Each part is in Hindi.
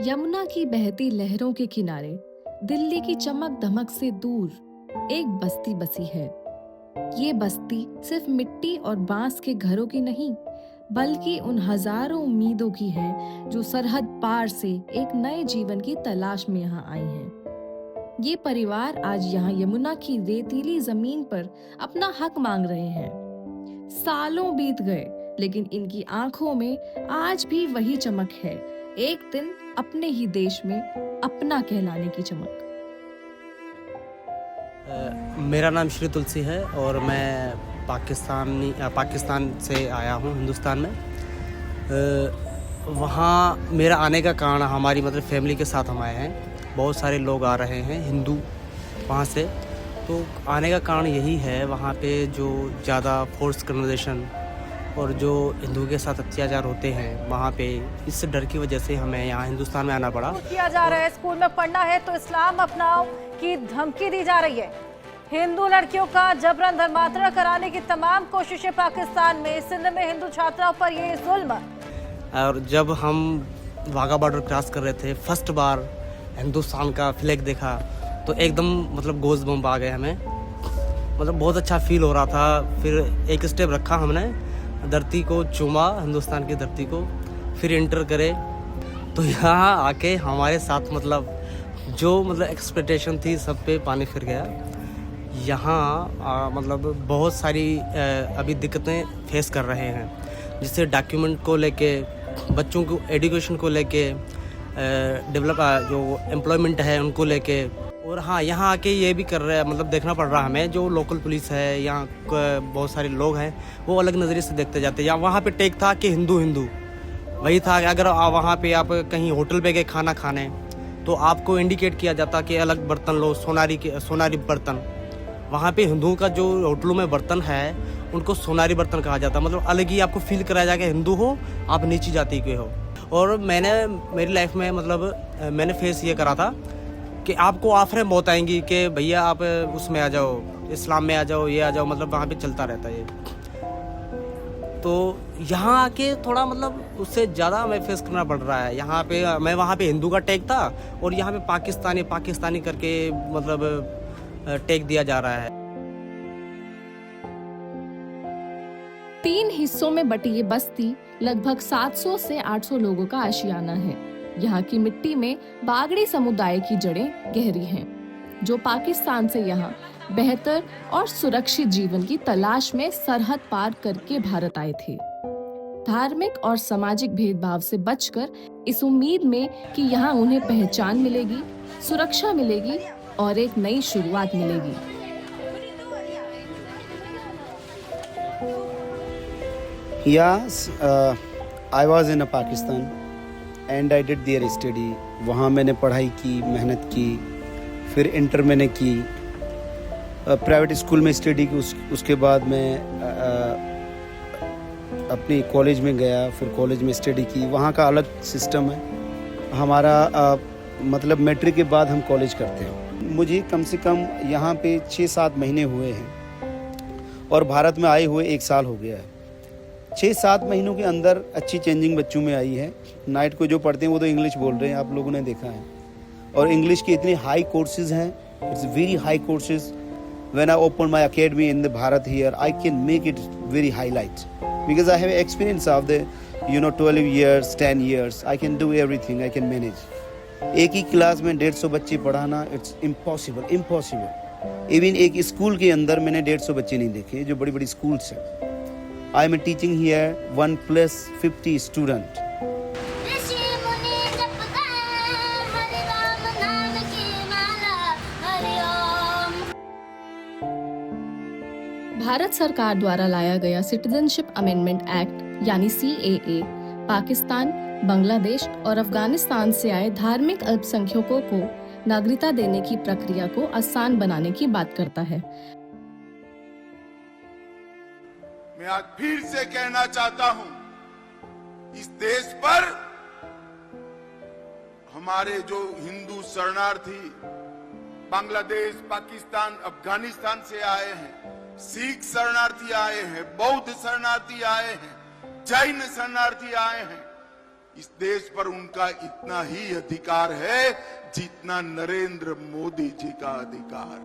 यमुना की बहती लहरों के किनारे दिल्ली की चमक धमक से दूर एक बस्ती बसी है। ये बस्ती सिर्फ मिट्टी और बांस के घरों की नहीं, बल्कि उन हजारों उम्मीदों की है जो सरहद पार से एक नए जीवन की तलाश में यहाँ आई हैं। ये परिवार आज यहाँ यमुना की रेतीली जमीन पर अपना हक मांग रहे हैं। सालों बीत गए, लेकिन इनकी आंखों में आज भी वही चमक है, एक दिन अपने ही देश में अपना कहलाने की चमक। मेरा नाम श्री तुलसी है और मैं पाकिस्तान से आया हूँ हिंदुस्तान में। वहाँ मेरा आने का कारण हमारी फैमिली के साथ हम आए हैं। बहुत सारे लोग आ रहे हैं हिंदू वहाँ से, तो आने का कारण यही है। वहाँ पे जो ज़्यादा फोर्स कन्वर्सेशन और जो हिंदू के साथ अत्याचार होते हैं, वहाँ पे इस डर की वजह से हमें यहाँ हिंदुस्तान में आना पड़ा। किया जा रहा है स्कूल में पढ़ना है तो इस्लाम अपनाओ की धमकी दी जा रही है। हिंदू लड़कियों का जबरन धर्मांतरण कराने की तमाम कोशिशें पाकिस्तान में। सिंध में हिंदू छात्राओं पर ये जुल्म। और जब हम वाघा बॉर्डर क्रॉस कर रहे थे, फर्स्ट बार हिंदुस्तान का फ्लैग देखा तो एकदम गोज़ बम्प आ गए हमें। बहुत अच्छा फील हो रहा था। फिर एक स्टेप रखा हमने, धरती को चूमा, हिंदुस्तान की धरती को, फिर इंटर करे तो यहाँ आके हमारे साथ जो एक्सपेक्टेशन थी सब पे पानी फिर गया। यहाँ बहुत सारी अभी दिक्कतें फेस कर रहे हैं, जिससे डॉक्यूमेंट को लेके, बच्चों को एजुकेशन को लेके, डेवलप जो एम्प्लॉयमेंट है उनको लेके। और हाँ, यहाँ आके ये भी कर रहे हैं, देखना पड़ रहा है हमें। जो लोकल पुलिस है, यहाँ बहुत सारे लोग हैं, वो अलग नज़रिए से देखते जाते हैं। या वहाँ पे टेक था कि हिंदू हिंदू, वही था कि अगर वहाँ पे आप कहीं होटल पे गए खाना खाने तो आपको इंडिकेट किया जाता कि अलग बर्तन लो, सोनारी बर्तन। वहाँ पे हिंदुओं का जो होटलों में बर्तन है उनको सोनारी बर्तन कहा जाता। अलग ही आपको फील कराया जाएगा हिंदू हो, आप नीची जाति के हो। और मेरी लाइफ में मैंने फेस ये करा था कि आपको ऑफरें बहुत आएंगी कि भैया आप उसमें आ जाओ, इस्लाम में आ जाओ, ये आ जाओ, वहाँ पे चलता रहता है ये। तो यहाँ आके थोड़ा उससे ज़्यादा हमें फेस करना पड़ रहा है। यहाँ पे मैं वहाँ पे हिंदू का टैग था और यहाँ पे पाकिस्तानी करके टैग दिया जा रहा है। 3 हिस्सों में बटी ये बस्ती लगभग 700 से 800 लोगों का आशियाना है। यहाँ की मिट्टी में बागड़ी समुदाय की जड़ें गहरी हैं, जो पाकिस्तान से यहाँ बेहतर और सुरक्षित जीवन की तलाश में सरहद पार करके भारत आए थे। धार्मिक और सामाजिक भेदभाव से बचकर इस उम्मीद में कि यहाँ उन्हें पहचान मिलेगी, सुरक्षा मिलेगी और एक नई शुरुआत मिलेगी। Yes, I was in Pakistan and I did their study. वहाँ मैंने पढ़ाई की, मेहनत की, फिर इंटर मैंने की, प्राइवेट स्कूल में स्टडी की। उसके बाद मैं अपनी कॉलेज में गया, फिर कॉलेज में स्टडी की। वहाँ का अलग सिस्टम है। हमारा मैट्रिक के बाद हम कॉलेज करते हैं। मुझे कम से कम यहाँ पे 6-7 महीने हुए हैं और भारत में आए हुए 1 साल हो गया है। 6-7 महीनों के अंदर अच्छी चेंजिंग बच्चों में आई है। नाइट को जो पढ़ते हैं वो तो इंग्लिश बोल रहे हैं, आप लोगों ने देखा है। और इंग्लिश के इतने हाई कोर्सेज हैं, it's very high courses. When I open my academy in the Bharat here, I can make it very highlight because I have experience of the 12 years 10 years। I can do everything, I can manage. एक ही क्लास में 150 बच्चे पढ़ाना, इट्स इम्पॉसिबल। इवन एक स्कूल के अंदर मैंने 150 बच्चे नहीं देखे, जो बड़ी बड़ी स्कूल्स हैं। I am teaching here 1+50 student. Bharat सरकार द्वारा लाया गया सिटीजनशिप अमेंडमेंट एक्ट यानी CAA पाकिस्तान, बांग्लादेश और अफगानिस्तान से आए धार्मिक अल्पसंख्यकों को नागरिकता देने की प्रक्रिया को आसान बनाने की बात करता है। मैं आज फिर से कहना चाहता हूं, इस देश पर हमारे जो हिंदू शरणार्थी बांग्लादेश, पाकिस्तान, अफगानिस्तान से आए हैं, सिख शरणार्थी आए हैं, बौद्ध शरणार्थी आए हैं, जैन शरणार्थी आए हैं, इस देश पर उनका इतना ही अधिकार है जितना नरेंद्र मोदी जी का अधिकार।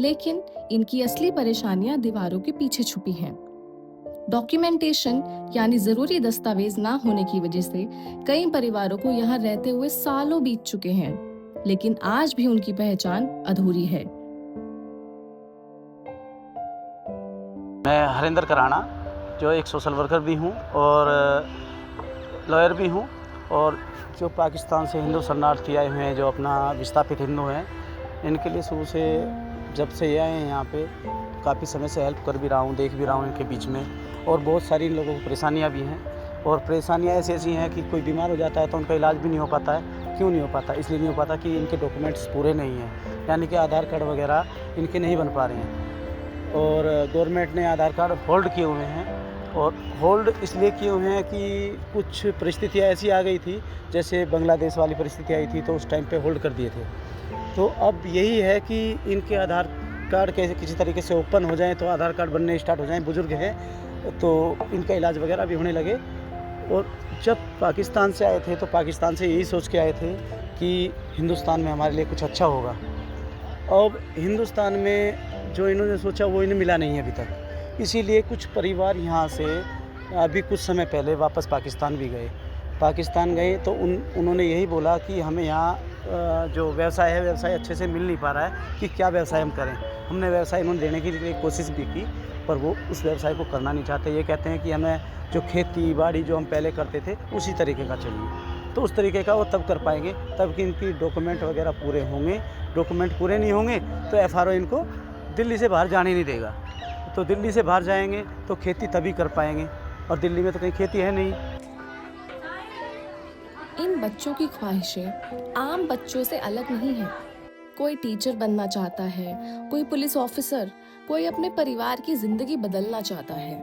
लेकिन इनकी असली परेशानियां दीवारों के पीछे छुपी हैं। डॉक्यूमेंटेशन यानी जरूरी दस्तावेज ना होने की वजह से कई परिवारों को यहाँ रहते हुए सालों बीत चुके हैं, लेकिन आज भी उनकी पहचान अधूरी है। मैं हरिंदर कराना, जो एक सोशल वर्कर भी हूँ और लॉयर भी हूँ, और जो पाकिस्तान से हिंदू शरणार्थी आए हुए हैं, जो अपना विस्थापित हिंदू हैं, इनके लिए शुरू से जब से ये आए हैं यहाँ पे काफ़ी समय से हेल्प कर भी रहा हूँ, देख भी रहा हूँ इनके बीच में। और बहुत सारी इन लोगों को परेशानियाँ भी हैं, और परेशानियाँ ऐसी हैं कि कोई बीमार हो जाता है तो उनका इलाज भी नहीं हो पाता है। क्यों नहीं हो पाता? इसलिए नहीं हो पाता कि इनके डॉक्यूमेंट्स पूरे नहीं हैं, यानी कि आधार कार्ड वगैरह इनके नहीं बन पा रहे हैं। और गवर्नमेंट ने आधार कार्ड होल्ड किए हुए हैं, और होल्ड इसलिए किए हुए हैं कि कुछ परिस्थितियाँ ऐसी आ गई थी, जैसे बांग्लादेश वाली परिस्थिति आई थी तो उस टाइम पे होल्ड कर दिए थे। तो अब यही है कि इनके आधार कार्ड कैसे किसी तरीके से ओपन हो जाएं, तो आधार कार्ड बनने स्टार्ट हो जाएं, बुजुर्ग हैं तो इनका इलाज वगैरह भी होने लगे। और जब पाकिस्तान से आए थे तो पाकिस्तान से यही सोच के आए थे कि हिंदुस्तान में हमारे लिए कुछ अच्छा होगा। अब हिंदुस्तान में जो इन्होंने सोचा वो इन्हें मिला नहीं है अभी तक, इसीलिए कुछ परिवार यहाँ से अभी कुछ समय पहले वापस पाकिस्तान भी गए। पाकिस्तान गए तो उन्होंने यही बोला कि हमें यहाँ जो व्यवसाय है, व्यवसाय अच्छे से मिल नहीं पा रहा है कि क्या व्यवसाय हम करें। हमने व्यवसाय इन्होंने देने की लिए कोशिश भी की, पर वो उस व्यवसाय को करना नहीं चाहते। ये कहते हैं कि हमें जो खेती बाड़ी जो हम पहले करते थे उसी तरीके का चाहिए। तो उस तरीके का वो तब कर पाएंगे तब कि इनकी डॉक्यूमेंट वगैरह पूरे होंगे। डॉक्यूमेंट पूरे नहीं होंगे तो FRO इनको दिल्ली से बाहर जाने नहीं देगा। तो दिल्ली से बाहर जाएंगे तो खेती तभी कर पाएंगे, और दिल्ली में तो कहीं खेती है नहीं। इन बच्चों की ख्वाहिशें आम बच्चों से अलग नहीं हैं। कोई टीचर बनना चाहता है, कोई पुलिस ऑफिसर, कोई अपने परिवार की जिंदगी बदलना चाहता है।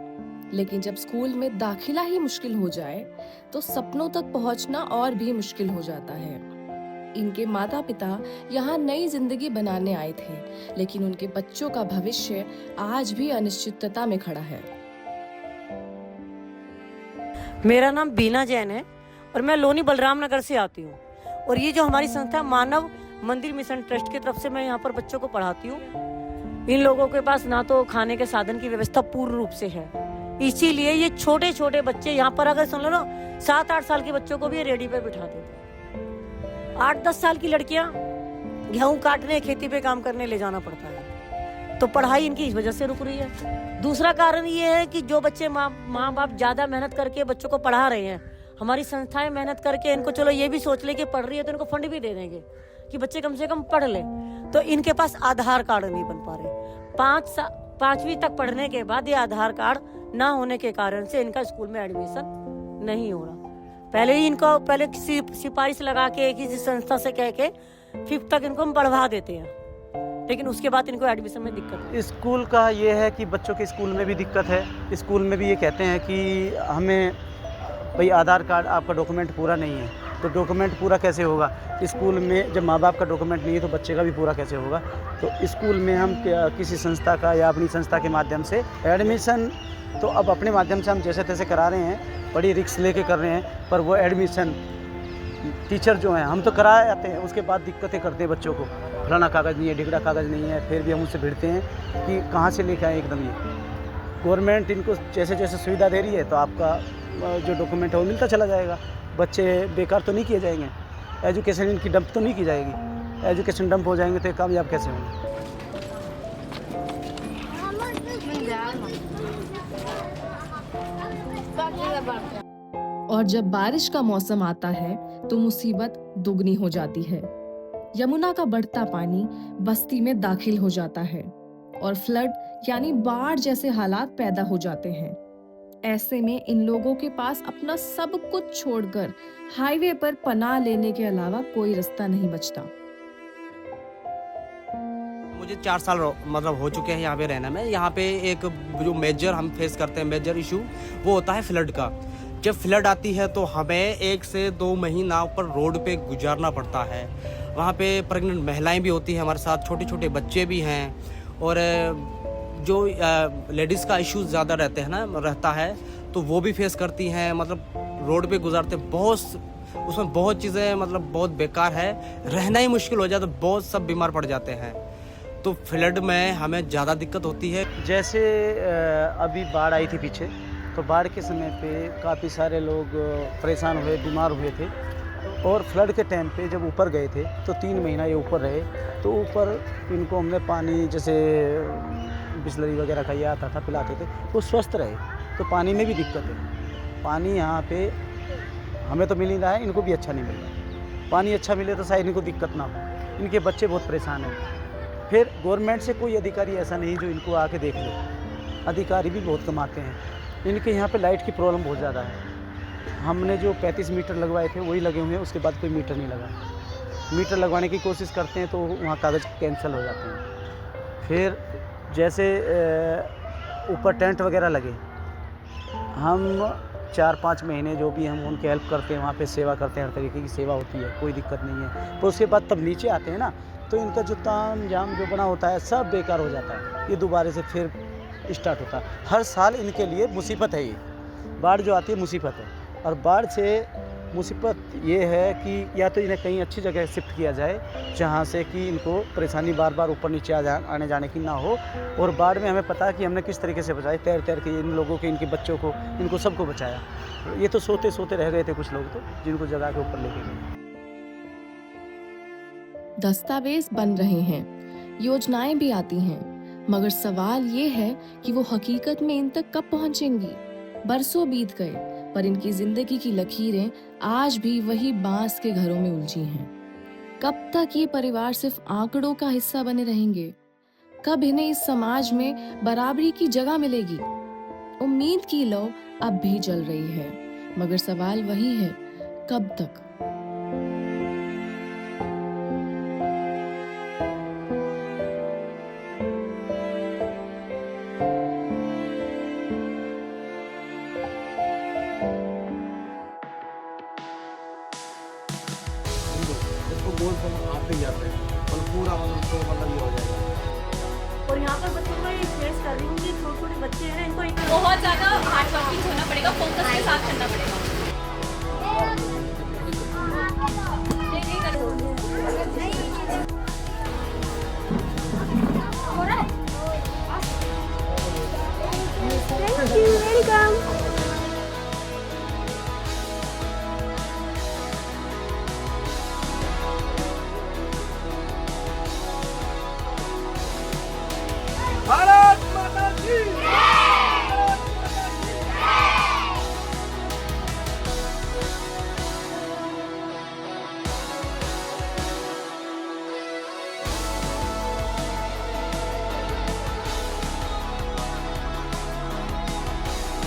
लेकिन जब स्कूल में दाखिला ही मुश्किल हो जाए तो सपनों तक पहुंचना और भी मुश्किल हो जाता है। इनके माता पिता यहाँ नई जिंदगी बनाने आए थे, लेकिन उनके बच्चों का भविष्य आज भी अनिश्चितता में खड़ा है। मेरा नाम बीना जैन है और मैं लोनी बलराम नगर से आती हूँ। और ये जो हमारी संस्था मानव मंदिर मिशन ट्रस्ट की तरफ से मैं यहाँ पर बच्चों को पढ़ाती हूँ। इन लोगों के पास ना तो खाने के साधन की व्यवस्था पूर्ण रूप से है, इसीलिए ये छोटे छोटे बच्चे यहाँ पर अगर सुन लो ना 7-8 साल के बच्चों को भी रेडी पे बिठा देते। 8-10 साल की लड़कियां गेहूं काटने खेती पे काम करने ले जाना पड़ता है। तो पढ़ाई इनकी इस वजह से रुक रही है। दूसरा कारण ये है कि जो बच्चे माँ बाप ज्यादा मेहनत करके बच्चों को पढ़ा रहे हैं, हमारी संस्थाएं मेहनत करके इनको चलो ये भी सोच ले कि पढ़ रही है तो इनको फंड भी दे देंगे कि बच्चे कम से कम पढ़ ले, तो इनके पास आधार कार्ड नहीं बन पा रहे। 5वीं तक पढ़ने के बाद ये आधार कार्ड ना होने के कारण से इनका स्कूल में एडमिशन नहीं हो रहा। पहले ही इनको किसी सिफारिश लगा के किसी संस्था से कह के 5th तक इनको हम बढ़वा देते हैं, लेकिन उसके बाद इनको एडमिशन में दिक्कत है। स्कूल का ये है कि बच्चों के स्कूल में भी दिक्कत है। स्कूल में भी ये कहते हैं कि हमें भाई आधार कार्ड आपका डॉक्यूमेंट पूरा नहीं है, तो डॉक्यूमेंट पूरा कैसे होगा? स्कूल में जब माँ बाप का डॉक्यूमेंट नहीं है तो बच्चे का भी पूरा कैसे होगा? तो स्कूल में हम किसी संस्था का या अपनी संस्था के माध्यम से एडमिशन तो अब अपने माध्यम से हम जैसे तैसे करा रहे हैं, बड़ी रिस्क लेके कर रहे हैं, पर वो एडमिशन टीचर जो हैं हम तो करा आते हैं, उसके बाद दिक्कतें करते हैं बच्चों को। फलाना कागज़ नहीं है, ढिगड़ा कागज़ नहीं है, फिर भी हम उससे भिड़ते हैं कि कहाँ से लेके आए एकदम। ये गवर्नमेंट इनको जैसे जैसे सुविधा दे रही है तो आपका जो डॉक्यूमेंट है वो मिलता चला जाएगा। बच्चे बेकार तो नहीं किए जाएंगे, एजुकेशन इनकी डंप तो नहीं की जाएगी। एजुकेशन डंप हो जाएंगे तो कामयाब कैसे होंगे? और जब बारिश का मौसम आता है तो मुसीबत दुगनी हो जाती है। यमुना का बढ़ता पानी बस्ती में दाखिल हो जाता है और फ्लड यानी बाढ़ जैसे हालात पैदा हो जाते हैं। ऐसे में इन लोगों के पास अपना सब कुछ छोड़कर हाईवे पर पनाह लेने के अलावा कोई रास्ता नहीं बचता। मुझे 4 साल मतलब हो चुके हैं यहाँ पे रहना में। यहाँ पे एक जो मेजर हम फेस करते हैं, मेजर इशू वो होता है फ्लड का। जब फ्लड आती है तो हमें 1 से 2 महीना पर रोड पे गुजारना पड़ता है। वहाँ पे प्रेग्नेंट महिलाएं भी होती हैं हमारे साथ, छोटे छोटे बच्चे भी हैं, और जो लेडीज़ का इशू ज़्यादा रहता है तो वो भी फेस करती हैं। मतलब रोड पे गुजारते बहुत, उसमें बहुत चीज़ें मतलब बहुत बेकार है, रहना ही मुश्किल हो जाता है, बहुत सब बीमार पड़ जाते हैं। तो फ्लड में हमें ज़्यादा दिक्कत होती है। जैसे अभी बाढ़ आई थी पीछे, तो बाढ़ के समय पे काफ़ी सारे लोग परेशान हुए, बीमार हुए थे। और फ्लड के टाइम पे जब ऊपर गए थे तो 3 महीना ये ऊपर रहे, तो ऊपर इनको हमने पानी जैसे बिस्लरी वगैरह का ये आता था पिलाते थे, तो स्वस्थ रहे। तो पानी में भी दिक्कत है, पानी यहाँ पे हमें तो मिल ही रहा है, इनको भी अच्छा नहीं मिल रहा। पानी अच्छा मिले तो शायद इनको दिक्कत ना हो। इनके बच्चे बहुत परेशान हैं। फिर गवर्नमेंट से कोई अधिकारी ऐसा नहीं जो इनको आके देख ले। अधिकारी भी बहुत कम आते हैं। इनके यहाँ पे लाइट की प्रॉब्लम बहुत ज़्यादा है। हमने जो 35 मीटर लगवाए थे वही लगे हुए हैं, उसके बाद कोई मीटर नहीं लगा। मीटर लगवाने की कोशिश करते हैं तो वहाँ कागज़ कैंसिल हो जाते हैं। फिर जैसे ऊपर टेंट वगैरह लगे, हम 4-5 महीने जो भी हम उनकी हेल्प करते हैं, वहाँ पे सेवा करते हैं, हर तरीके की सेवा होती है, कोई दिक्कत नहीं है। तो उसके बाद तब नीचे आते हैं ना, तो इनका जो ताम झाम जो बना होता है सब बेकार हो जाता है। ये दोबारा से फिर स्टार्ट होता है। हर साल इनके लिए मुसीबत है। ये बाढ़ जो आती है मुसीबत है, और बाढ़ से मुसीबत ये है कि या तो इन्हें कहीं अच्छी जगह शिफ्ट किया जाए जहाँ से कि इनको परेशानी बार बार ऊपर नीचे आने जाने की ना हो। और बाढ़ में हमें पता है कि हमने किस तरीके से बचाए, तैर तैर के इन लोगों के, इनके बच्चों को, इनको सबको बचाया। ये तो सोते सोते रह गए थे कुछ लोग, तो जिनको जगह के ऊपर लेके गए। दस्तावेज बन रहे हैं, योजनाएं भी आती हैं, मगर सवाल ये है कि वो हकीकत में इन तक कब पहुंचेंगी। बरसों बीत गए, पर इनकी जिंदगी की लकीरें आज भी वही बांस के घरों में उलझी हैं। कब तक ये परिवार सिर्फ आंकड़ों का हिस्सा बने रहेंगे? कब इन्हें इस समाज में बराबरी की जगह मिलेगी? उम्मीद की लौ अब भी जल रही है, मगर सवाल वही है, कब तक? आते ही जाते हैं और पूरा तो मतलब ये हो जाएगा। और यहाँ पर बच्चों को ये फेस कर रही हूँ कि छोटे छोटे बच्चे हैं, इनको बहुत ज़्यादा हार्ड वर्किंग होना पड़ेगा, फोकस के साथ करना पड़ेगा। Thank you, welcome. भारत माता की